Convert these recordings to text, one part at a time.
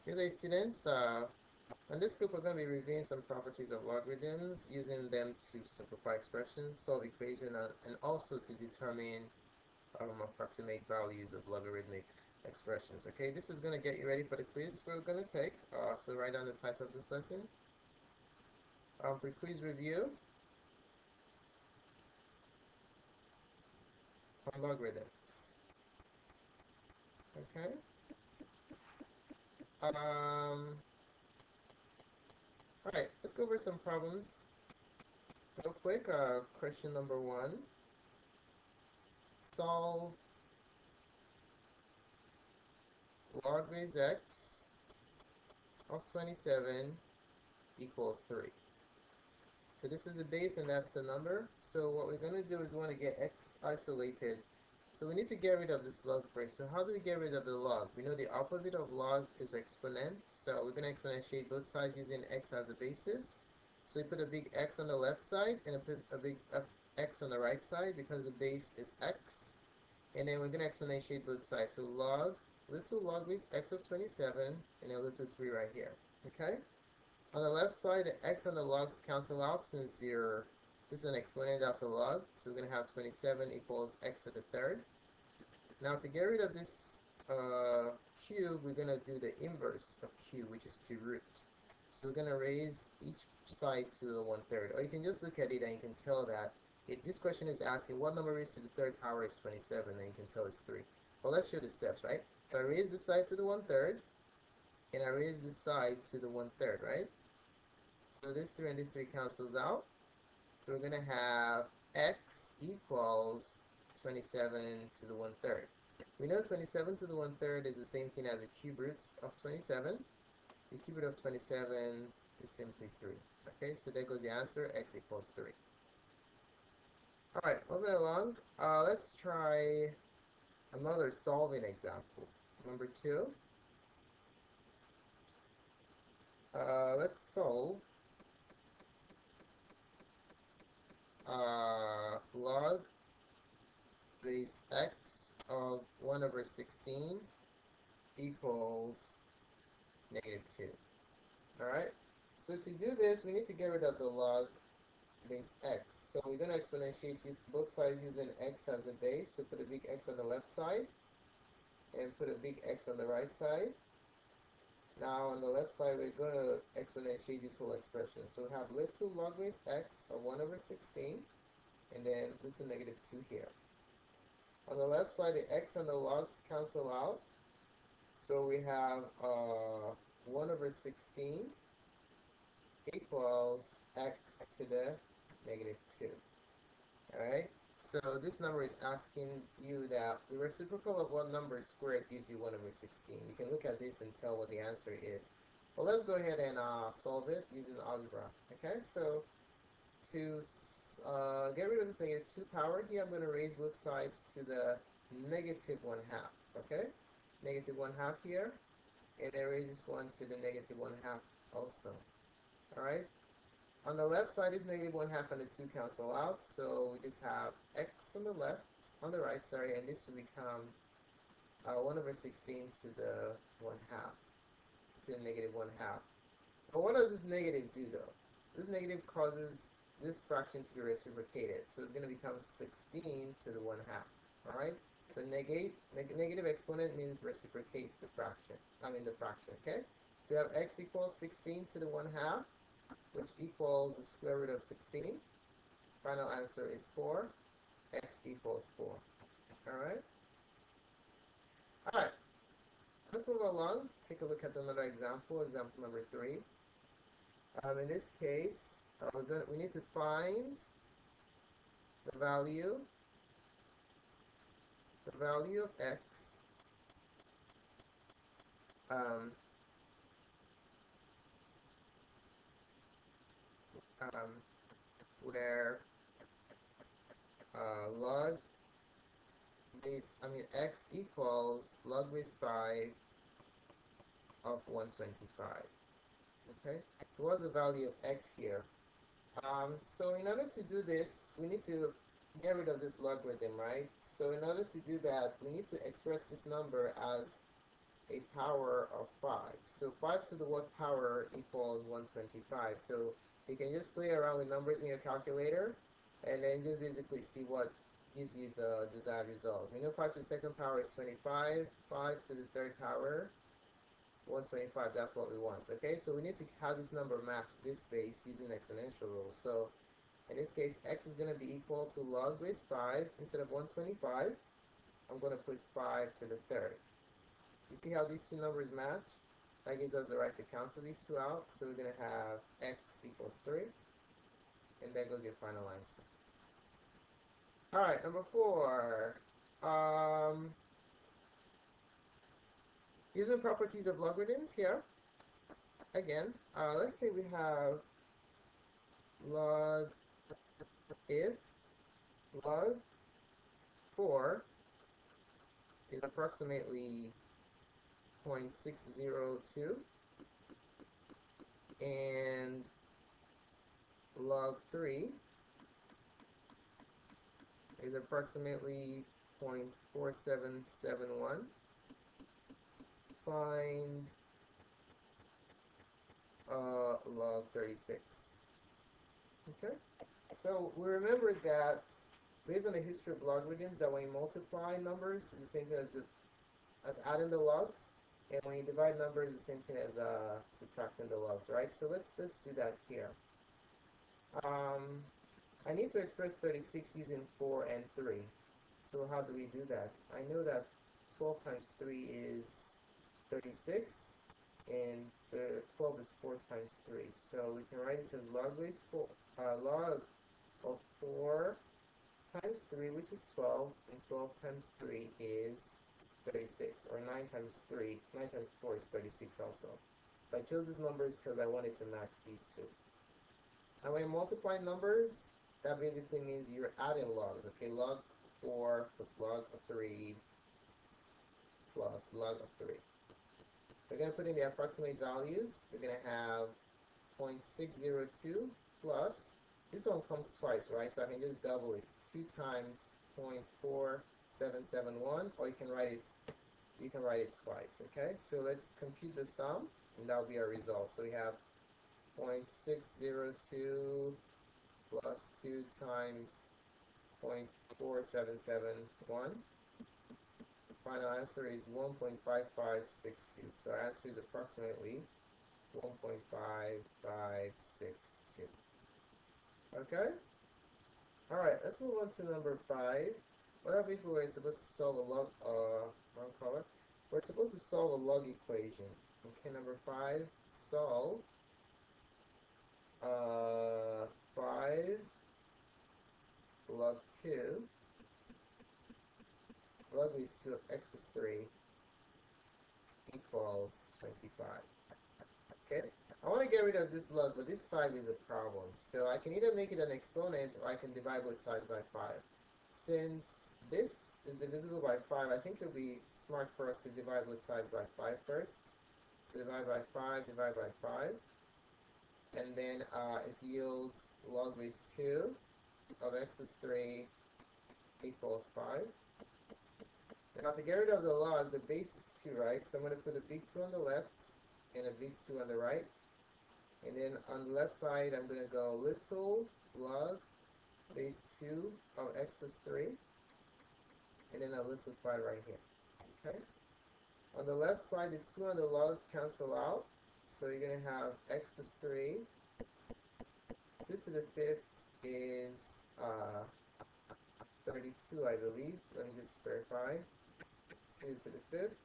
Good day, students. On this clip, we're going to be reviewing some properties of logarithms, using them to simplify expressions, solve equations, and also to determine approximate values of logarithmic expressions. Okay, this is going to get you ready for the quiz we're going to take. So write down the title of this lesson. Pre-quiz review on logarithms. Okay. All right, let's go over some problems real quick. Question number 1. Solve log base x of 27 equals 3. So this is the base and that's the number. So what we're going to do is we want to get x isolated. So we need to get rid of this log first. So how do we get rid of the log? We know the opposite of log is exponent. So we're going to exponentiate both sides using x as a basis. So we put a big X on the left side and put a big X on the right side because the base is x. And then we're going to exponentiate both sides. So little log base x of 27 and a little 3 right here. Okay? On the left side, the x and the logs cancel out since this is an exponent, that's a log. So we're going to have 27 equals x to the third. Now to get rid of this cube, we're going to do the inverse of cube, which is to root. So we're going to raise each side to the 1/3. Or you can just look at it and you can tell that this question is asking what number raised to the third power is 27, and you can tell it's 3. Well, let's show the steps, right? So I raise this side to the 1/3, and I raise this side to the 1/3, right? So this 3 and this 3 cancels out. So we're going to have x equals 27 to the 1/3. We know 27 to the 1/3 is the same thing as the cube root of 27. The cube root of 27 is simply 3. Okay, so there goes the answer, x equals 3. Alright, moving along, let's try another solving example. Number 2. Let's solve log base x of 1/16 equals -2. Alright, so to do this, we need to get rid of the log base x. So we're going to exponentiate both sides using x as a base. So put a big X on the left side and put a big X on the right side. Now on the left side, we're going to exponentiate this whole expression. So we have little log base x of 1/16 and then little -2 here. On the left side, the x and the logs cancel out. So we have 1/16 equals x to the -2. Alright, so this number is asking you that the reciprocal of what number squared gives you 1/16. You can look at this and tell what the answer is. Well, let's go ahead and solve it using algebra. Okay, so to get rid of this -2 power here, I'm going to raise both sides to the -1/2. Okay, -1/2 here, and then raise this one to the -1/2 also. Alright, on the left side is -1/2 and the 2 cancel out, so we just have x on the right, sorry, and this will become 1/16 to the 1/2, to the -1/2. But what does this negative do though? This negative causes this fraction to be reciprocated, so it's going to become 16 to the 1/2. Alright, so negative exponent means reciprocates the fraction, okay? So you have x equals 16 to the 1/2, which equals the square root of 16. Final answer is 4. X equals 4. Alright? Alright. Let's move along. Take a look at another example. Example number 3. In this case, we need to find the value of x where x equals log base 5 of 125. Okay, so what's the value of x here? So in order to do this, we need to get rid of this logarithm, right? So in order to do that, we need to express this number as a power of 5. So 5 to the what power equals 125. So you can just play around with numbers in your calculator and then just basically see what gives you the desired result. We know 5 to the second power is 25, 5 to the third power, 125, that's what we want. Okay, so we need to have this number match this base using exponential rule. So in this case, x is going to be equal to log base 5. Instead of 125, I'm going to put 5 to the third. You see how these two numbers match? That gives us the right to cancel these two out. So we're going to have x equals 3. And there goes your final answer. Alright, number 4. Using properties of logarithms here. Again, let's say we have log if log 4 is approximately 0.602 and log 3 is approximately 0.4771. Find log 36. Okay, so we remember that based on the history of logarithms, that when you multiply numbers, it's the same thing as adding the logs, and when you divide numbers, it's the same thing as subtracting the logs, right? So let's do that here. I need to express 36 using 4 and 3. So how do we do that? I know that 12 times 3 is 36, and the 12 is 4 times 3. So we can write this as log base 4, log of 4 times 3, which is 12, and 12 times 3 is 36, or 9 times 4 is 36 also. So I chose these numbers because I wanted to match these two. And when you multiply numbers, that basically means you're adding logs, okay? Log 4 plus log of 3 plus log of 3. We're going to put in the approximate values. We're going to have 0.602 plus, this one comes twice, right? So I can just double it. 2 times 0.4771, or you can write it twice, okay? So let's compute the sum, and that will be our result. So we have 0.602 plus 2 times 0.4771. Final answer is 1.5562. So our answer is approximately 1.5562. Okay? Alright, let's move on to number 5. What if we were supposed to solve a log, wrong color? We're supposed to solve a log equation. Okay, number 5, solve 5 log 2 log base 2 of x plus 3 equals 25. Okay, I want to get rid of this log, but this 5 is a problem. So I can either make it an exponent or I can divide both sides by 5. Since this is divisible by 5, I think it would be smart for us to divide both sides by 5 first. So divide by 5, divide by 5. And then it yields log base 2 of x plus 3 equals 5. Now to get rid of the log, the base is 2, right? So I'm going to put a big 2 on the left and a big 2 on the right. And then on the left side, I'm going to go little log base 2 of x plus 3. And then a little 5 right here. Okay? On the left side, the 2 on the log cancel out. So you're going to have x plus 3. 2 to the 5th is 32, I believe. Let me just verify. 2 to the 5th,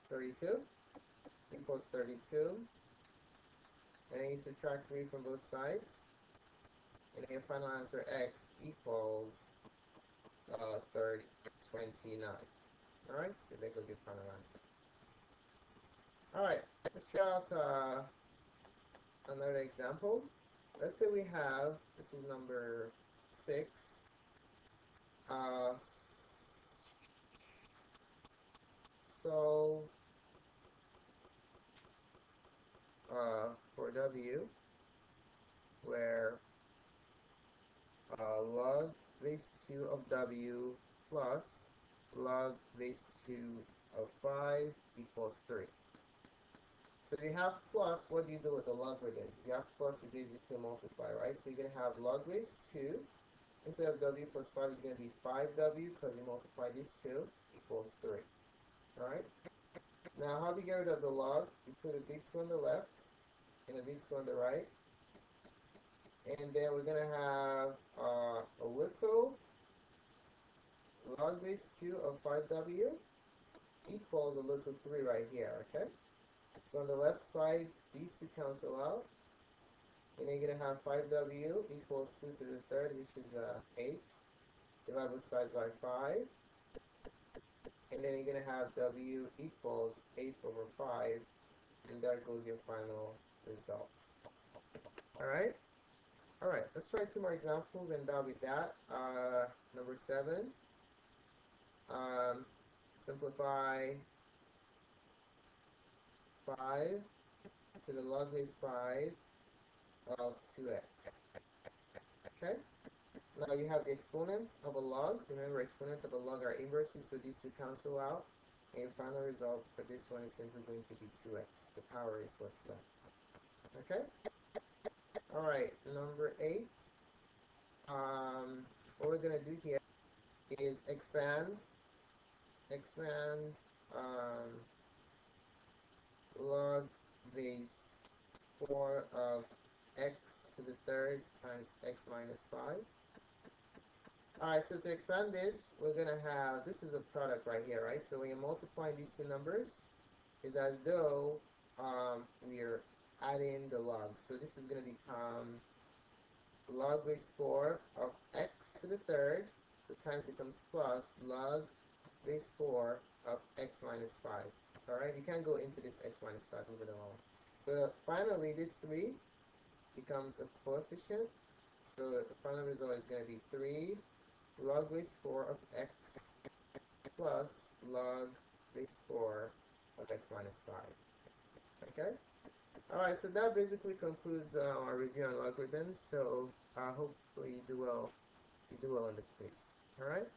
32, equals 32. And then you subtract 3 from both sides. And then your final answer, x, equals 29. Alright, so there goes your final answer. Alright, let's try out another example. Let's say we have, this is number 6, solve for w, where log base 2 of w plus log base 2 of 5 equals 3. So if you have plus, what do you do with the logarithms? If you have plus, you basically multiply, right? So you're going to have log base 2. Instead of w plus 5, it's going to be 5w because you multiply these two equals 3. Alright? Now, how do you get rid of the log? You put a big 2 on the left and a big 2 on the right. And then we're going to have a little log base 2 of 5w equals a little 3 right here, okay? So on the left side, these two cancel out. And then you're going to have 5w equals 2 to the third, which is 8. Divide both sides by 5. And then you're going to have w equals 8 over 5. And there goes your final result. Alright? Alright, let's try 2 more examples, and that'll be that. Number 7. Simplify 5 to the log base 5 of 2x. Okay? Now you have the exponent of a log. Remember, exponent of a log are inverses, so these two cancel out. And your final result for this one is simply going to be 2x. The power is what's left. Okay? Alright, number 8. What we're going to do here is expand log base 4 of x to the third times x minus 5. Alright, so to expand this, we're going to have, this is a product right here, right? So when you're multiplying these two numbers, it's as though we're adding the log. So this is going to become log base 4 of x to the third, so times becomes plus log base 4 of x minus 5. Alright, you can't go into this x minus 5, leave it alone. So finally, this 3 becomes a coefficient. So the final result is going to be 3 log base 4 of x plus log base 4 of x minus 5. Okay? Alright, so that basically concludes our review on logarithms. So hopefully you do well in the quiz. Alright?